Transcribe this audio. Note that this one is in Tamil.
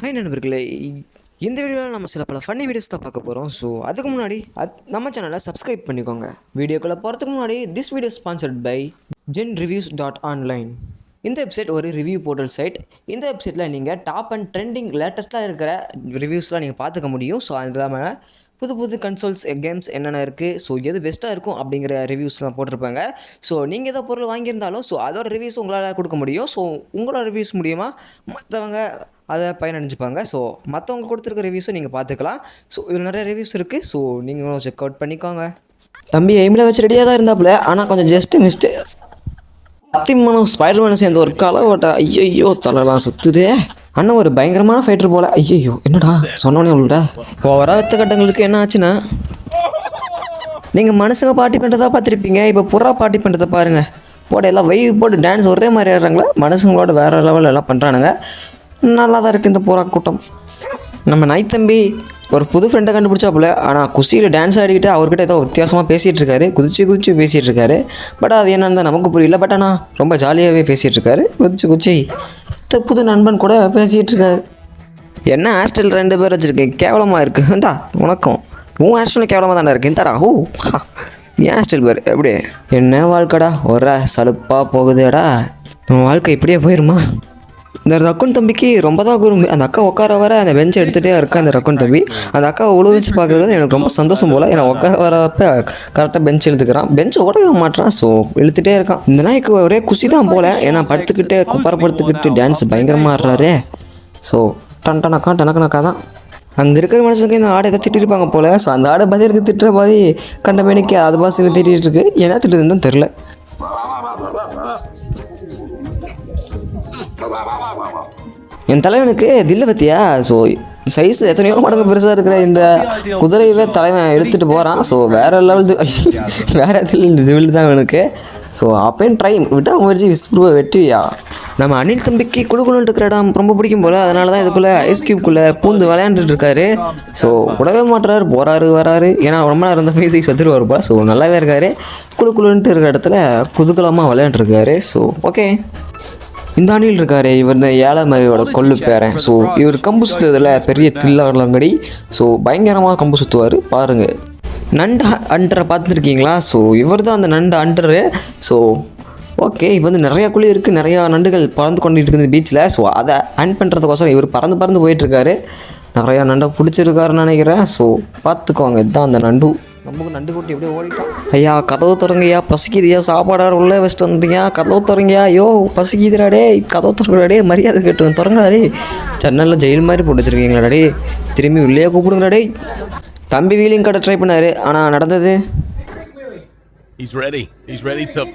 ஹாய் நண்பர்களே, இந்த வீடியோவில் நம்ம சில பல ஃபன்னி வீடியோஸ் தான் பார்க்க போகிறோம். ஸோ அதுக்கு முன்னாடி நம்ம சேனலை சப்ஸ்கிரைப் பண்ணிக்கோங்க. வீடியோக்குள்ளே போகிறதுக்கு முன்னாடி this video sponsored by genreviews.online. இந்த வெப்சைட் ஒரு ரிவ்யூ போர்ட்டல் சைட். இந்த வெப்சைட்டில் நீங்கள் டாப் அண்ட் ட்ரெண்டிங் லேட்டஸ்ட்டாக இருக்கிற ரிவ்யூஸ்லாம் நீங்கள் பார்த்துக்க முடியும். ஸோ அது இல்லாமல் புது கன்சோல்ஸ் கேம்ஸ் என்னென்ன இருக்குது, ஸோ எது பெஸ்ட்டாக இருக்கும் அப்படிங்கிற ரிவ்யூஸ்லாம் போட்டிருப்பாங்க. ஸோ நீங்கள் எதோ பொருள் வாங்கியிருந்தாலும் ஸோ அதோட ரிவ்யூஸ் உங்களால் கொடுக்க முடியும். ஸோ உங்களோட ரிவ்யூஸ் மூலிமா மற்றவங்க அதை பயனடைஞ்சிப்பாங்க. ஸோ மற்றவங்க கொடுத்துருக்க ரிவ்யூஸும் நீங்கள் பார்த்துக்கலாம். ஸோ இதில் நிறைய ரிவ்யூஸ் இருக்குது. ஸோ நீங்களும் செக் அவுட் பண்ணிக்கோங்க. தம்பி எய்மில் வச்சு ரெடியாக தான் இருந்தாப்புல, ஆனால் கொஞ்சம் ஜஸ்ட்டு மிஸ்ட்டு அத்திமனும் ஸ்பைடர்மேனும் சேர்ந்து ஒரு களவோட்ட. ஐயோ தலைலாம் சுற்றுதே. அண்ணன் ஒரு பயங்கரமான ஃபைட்டர் போல். ஐயோ என்னடா சொன்னோன்னே உள்ள ஓவராக வெத்த கட்டங்களுக்கு என்ன ஆச்சுன்னா, நீங்கள் மனுஷங்க பார்ட்டி பண்ணுறதா பார்த்துருப்பீங்க, இப்போ புறா பார்ட்டி பண்ணுறதை பாருங்கள். போட எல்லாம் வைவ் போட்டு டான்ஸ் ஒரே மாதிரி ஆடுறாங்களா, மனுஷங்களோட வேறு லெவலில் எல்லாம் பண்ணுறானுங்க. நல்லா தான் இருக்குது இந்த புறா கூட்டம். நம்ம நைட் தம்பி ஒரு புது ஃப்ரெண்டை கண்டுபிடிச்சாப்புல, ஆனால் குஷியில் டான்ஸ் ஆடிக்கிட்டு அவர்கிட்ட ஏதோ வித்தியாசமாக பேசிகிட்டு இருக்காரு, குதிச்சு பேசிகிட்டு இருக்காரு. பட் அது என்னன்னு தான் நமக்கு புரியல. பட் ஆனால் ரொம்ப ஜாலியாகவே பேசிகிட்டு இருக்காரு, குதிச்சு புது நண்பன் கூட பேசிகிட்டு இருக்காரு. என்ன ஹாஸ்டல் 2 பேர் வச்சுருக்கேன், கேவலமாக இருக்குது. இந்தா உனக்கும் உன் ஹாஸ்டலும் கேவலமாக தானே இருக்குது. இந்தாடா என் ஹாஸ்டல் பேர் எப்படி என்ன வாழ்க்கடா ஒரு சலுப்பாக போகுதேடா. நம்ம வாழ்க்கை இப்படியே போயிருமா? இந்த ரக்குன் தம்பிக்கு ரொம்ப தான் குறும்பு. அந்த அக்கா உட்கார வர அந்த பெஞ்சை எடுத்துகிட்டே இருக்கா இந்த ரக்குன் தம்பி. அந்த அக்கா உழுவிச்சு பார்க்குறது எனக்கு ரொம்ப சந்தோஷம் போல். ஏன்னா உட்கார வரப்போ கரெக்டாக பெஞ்ச் இழுத்துக்கிறான், பெஞ்சை உடவே மாட்டான். ஸோ இழுத்துகிட்டே இருக்கான். இந்த நாய்க்கு ஒரே குஷி தான் போல். ஏன்னா படுத்துக்கிட்டு குப்பரப்படுத்துக்கிட்டு டான்ஸ் பயங்கரமாக ஆடுறாரு. ஸோ டனக்கா தான் அங்கே இருக்கிற மனுஷனுக்கு இந்த ஆடை எதை திட்டிருப்பாங்க போல். ஸோ அந்த ஆடை பதிலுக்கு திட்டுற மாதிரி கண்ட மேனிக்கு அது பாசுக்கு திட்டிகிட்டு இருக்கு. என்ன திட்டுதுன்னு தான் தெரில. என் தலைவனுக்கு தில்லை பற்றியா? ஸோ சைஸ் எத்தனையோ மடங்கு பெருசாக இருக்கிற இந்த குதிரையவே தலைவன் எடுத்துகிட்டு போகிறான். ஸோ வேறு லெவல் வேறு தில் தான் எனக்கு. ஸோ அப்பயும் ட்ரை விட்டால் முயற்சி விஸ்ப்ரூவை வெற்றியா. நம்ம அனில் தம்பிக்கு குழுக்குன்னு இருக்கிற இடம் ரொம்ப பிடிக்கும் போல். அதனால தான் இதுக்குள்ளே ஐஸ் க்யூப்குள்ளே பூந்து விளையாண்டுட்டு இருக்காரு. ஸோ விடவே மாட்டுறாரு, போகிறாரு வராரு. ஏன்னா ரொம்ப நேரம் இருந்த பேசி செத்துருவார் போல். ஸோ நல்லாவே இருக்கார். குழுக்குள்ளுன்ட்டு இருக்கிற இடத்துல குதூகலமாக விளையாண்டுருக்காரு. ஸோ ஓகே, இந்த அணில் இருக்காரு, இவர் இந்த ஏழமரியோட கொல்லு பேரன். ஸோ இவர் கம்பு சுற்றுறதுல பெரிய தில்லாங்கடி. ஸோ பயங்கரமாக கம்பு சுற்றுவார் பாருங்கள். நண்டு அண்டரை பார்த்துருக்கீங்களா? ஸோ இவர் தான் அந்த நண்டு அண்டரு. ஸோ ஓகே, இப்போ வந்து நிறையா குழி இருக்குது, நிறையா நண்டுகள் பறந்து கொண்டு இருக்குது பீச்சில். ஸோ அதை அண்ட் பண்ணுறதுக்கோசரம் இவர் பறந்து போயிட்டுருக்காரு. நிறையா நண்டை பிடிச்சிருக்காருன்னு நினைக்கிறேன். ஸோ பார்த்துக்கோங்க, இதுதான் அந்த நண்டு. நமக்கு நண்டு கூட்டி எப்படியே ஓடிட்டான். ஐயா கதவு திறங்கய்யா, பசிக்குதுயா, சாப்பாடார் உள்ளே வச்சுட்டு வந்துட்டீங்க, கதவு திறங்கய்யா. ஐயோ பசிக்குதுடாடே, கதவு திறங்கடாடே, மரியாதை கேட்டு திறங்கடாடே. ஜன்னலில் ஜெயில் மாதிரி போட்டு வச்சுருக்கீங்களாடே, திரும்பி உள்ளே கூப்பிடுங்கடாடே. தம்பி வீலிங் கடை ட்ரை பண்ணார், ஆனால் நடந்தது. He's ready to